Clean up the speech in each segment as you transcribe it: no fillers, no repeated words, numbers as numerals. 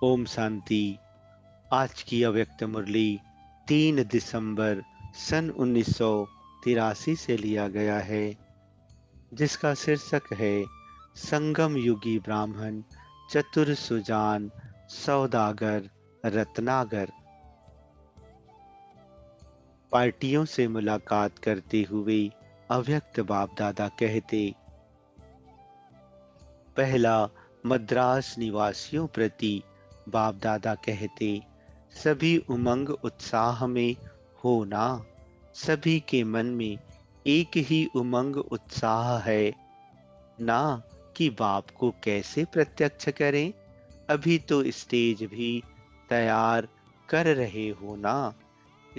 ओम शांति। आज की अव्यक्त मुरली 3 दिसंबर सन 1983 से लिया गया है, जिसका शीर्षक है संगम युगी ब्राह्मण चतुर सुजान सौदागर रत्नागर। पार्टियों से मुलाकात करते हुए अव्यक्त बाप दादा कहते, पहला मद्रास निवासियों प्रति बाप दादा कहते, सभी उमंग उत्साह में हो ना। सभी के मन में एक ही उमंग उत्साह है ना कि बाप को कैसे प्रत्यक्ष करें। अभी तो स्टेज भी तैयार कर रहे हो ना।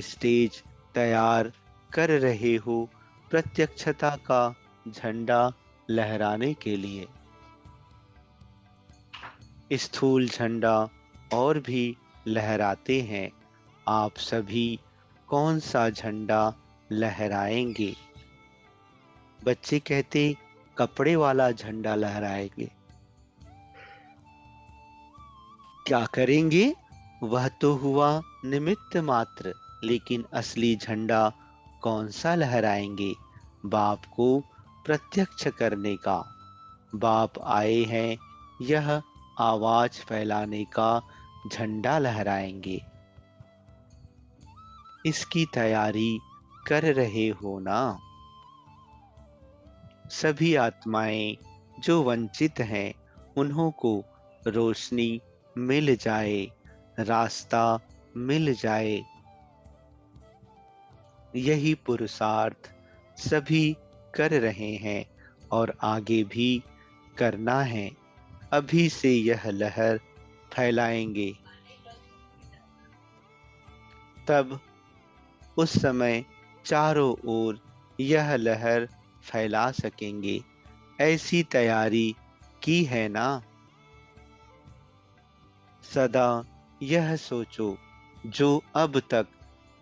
स्टेज तैयार कर रहे हो प्रत्यक्षता का झंडा लहराने के लिए। स्थूल झंडा और भी लहराते हैं। आप सभी कौन सा झंडा लहराएंगे? बच्चे कहते, कपड़े वाला झंडा लहराएंगे। क्या करेंगे? वह तो हुआ निमित्त मात्र, लेकिन असली झंडा कौन सा लहराएंगे? बाप को प्रत्यक्ष करने का। बाप आए हैं, यह आवाज फैलाने का झंडा लहराएंगे। इसकी तैयारी कर रहे हो ना। सभी आत्माएं जो वंचित हैं, उन्हों को रोशनी मिल जाए, रास्ता मिल जाए। यही पुरुषार्थ सभी कर रहे हैं और आगे भी करना है। अभी से यह लहर फैलाएंगे, तब उस समय चारों ओर यह लहर फैला सकेंगे। ऐसी तैयारी की है ना। सदा यह सोचो, जो अब तक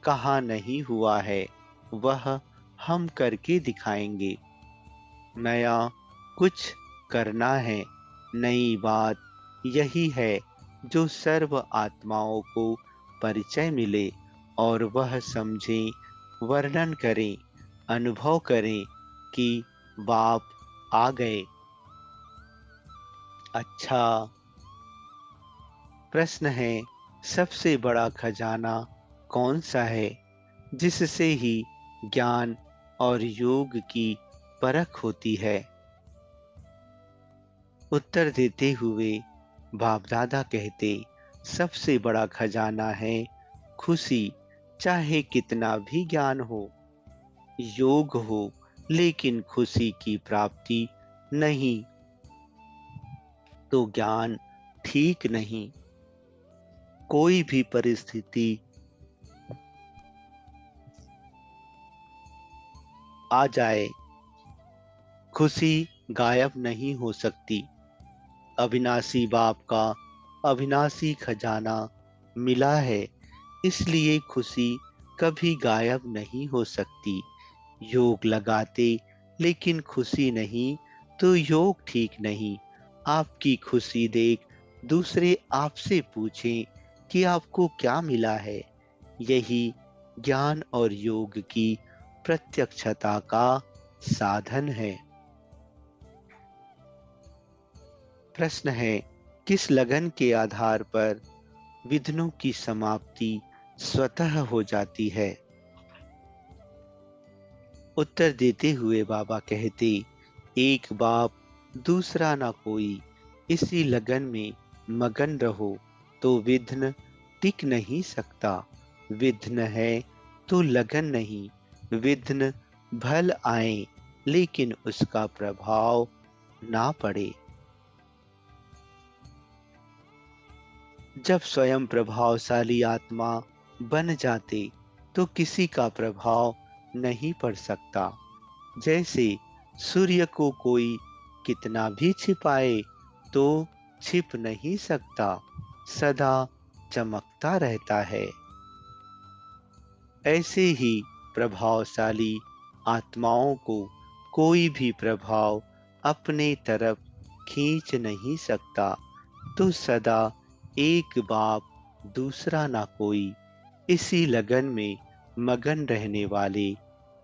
कहा नहीं हुआ है वह हम करके दिखाएंगे। नया कुछ करना है। नई बात यही है जो सर्व आत्माओं को परिचय मिले और वह समझें, वर्णन करें, अनुभव करें कि बाप आ गए। अच्छा, प्रश्न है, सबसे बड़ा खजाना कौन सा है जिससे ही ज्ञान और योग की परख होती है? उत्तर देते हुए बाप दादा कहते, सबसे बड़ा खजाना है खुशी। चाहे कितना भी ज्ञान हो, योग हो, लेकिन खुशी की प्राप्ति नहीं तो ज्ञान ठीक नहीं। कोई भी परिस्थिति आ जाए, खुशी गायब नहीं हो सकती। अविनाशी बाप का अविनाशी खजाना मिला है, इसलिए खुशी कभी गायब नहीं हो सकती। योग लगाते लेकिन खुशी नहीं तो योग ठीक नहीं। आपकी खुशी देख दूसरे आपसे पूछें कि आपको क्या मिला है। यही ज्ञान और योग की प्रत्यक्षता का साधन है। प्रश्न है, किस लगन के आधार पर विघ्नों की समाप्ति स्वतः हो जाती है? उत्तर देते हुए बाबा कहते, एक बाप दूसरा ना कोई, इसी लगन में मगन रहो तो विघ्न टिक नहीं सकता। विघ्न है तो लगन नहीं। विघ्न भल आए लेकिन उसका प्रभाव ना पड़े। जब स्वयं प्रभावशाली आत्मा बन जाते तो किसी का प्रभाव नहीं पड़ सकता। जैसे सूर्य को कोई कितना भी छिपाए तो छिप नहीं सकता, सदा चमकता रहता है। ऐसे ही प्रभावशाली आत्माओं को कोई भी प्रभाव अपने तरफ खींच नहीं सकता, तो सदा एक बाप दूसरा ना कोई, इसी लगन में मगन रहने वाले,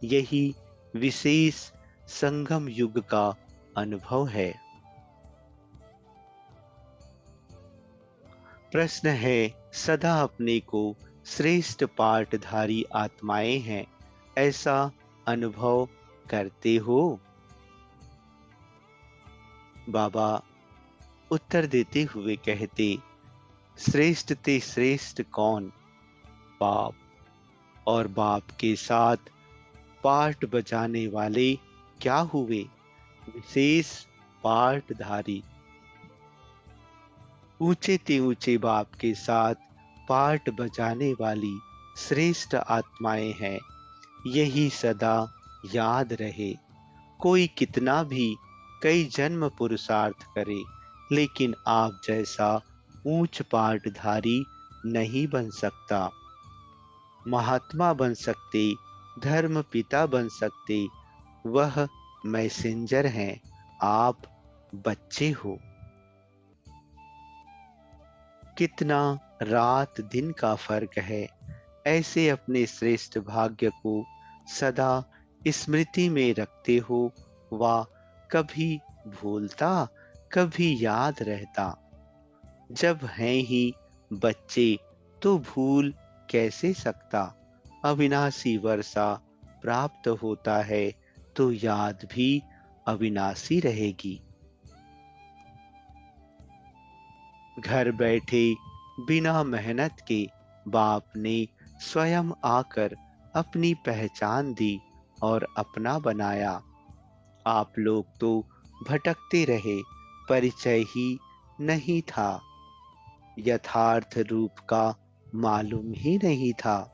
यही विशेष संगम युग का अनुभव है। प्रश्न है, सदा अपने को श्रेष्ठ पाठधारी आत्माएं हैं, ऐसा अनुभव करते हो? बाबा उत्तर देते हुए कहते, श्रेष्ठ ते श्रेष्ठ कौन? बाप। और बाप के साथ पाठ बजाने वाले क्या हुए? विशेष पाठधारी। ऊंचे ते ऊंचे बाप के साथ पाठ बजाने वाली श्रेष्ठ आत्माएं हैं, यही सदा याद रहे। कोई कितना भी कई जन्म पुरुषार्थ करे, लेकिन आप जैसा ऊंच पाठधारी नहीं बन सकता। महात्मा बन सकते, धर्म पिता बन सकते, वह मैसेंजर हैं, आप बच्चे हो। कितना रात दिन का फर्क है। ऐसे अपने श्रेष्ठ भाग्य को सदा स्मृति में रखते हो, वा कभी भूलता, कभी याद रहता। जब हैं ही बच्चे तो भूल कैसे सकता। अविनाशी वर्षा प्राप्त होता है तो याद भी अविनाशी रहेगी। घर बैठे बिना मेहनत के बाप ने स्वयं आकर अपनी पहचान दी और अपना बनाया। आप लोग तो भटकते रहे, परिचय ही नहीं था, यथार्थ रूप का मालूम ही नहीं था।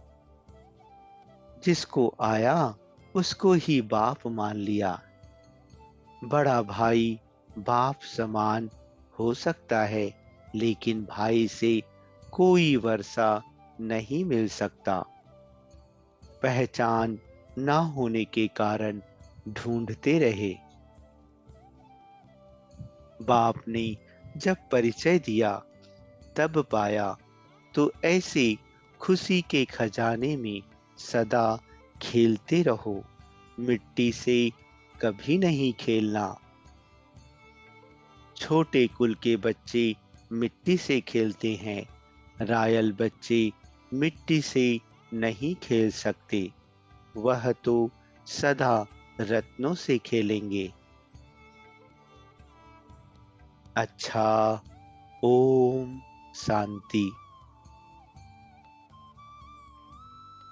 जिसको आया उसको ही बाप मान लिया। बड़ा भाई बाप समान हो सकता है, लेकिन भाई से कोई वर्षा नहीं मिल सकता। पहचान ना होने के कारण ढूंढते रहे। बाप ने जब परिचय दिया तब पाया, तो ऐसे खुशी के खजाने में सदा खेलते रहो। मिट्टी से कभी नहीं खेलना। छोटे कुल के बच्चे मिट्टी से खेलते हैं, रायल बच्चे मिट्टी से नहीं खेल सकते। वह तो सदा रत्नों से खेलेंगे। अच्छा, ओम शांति।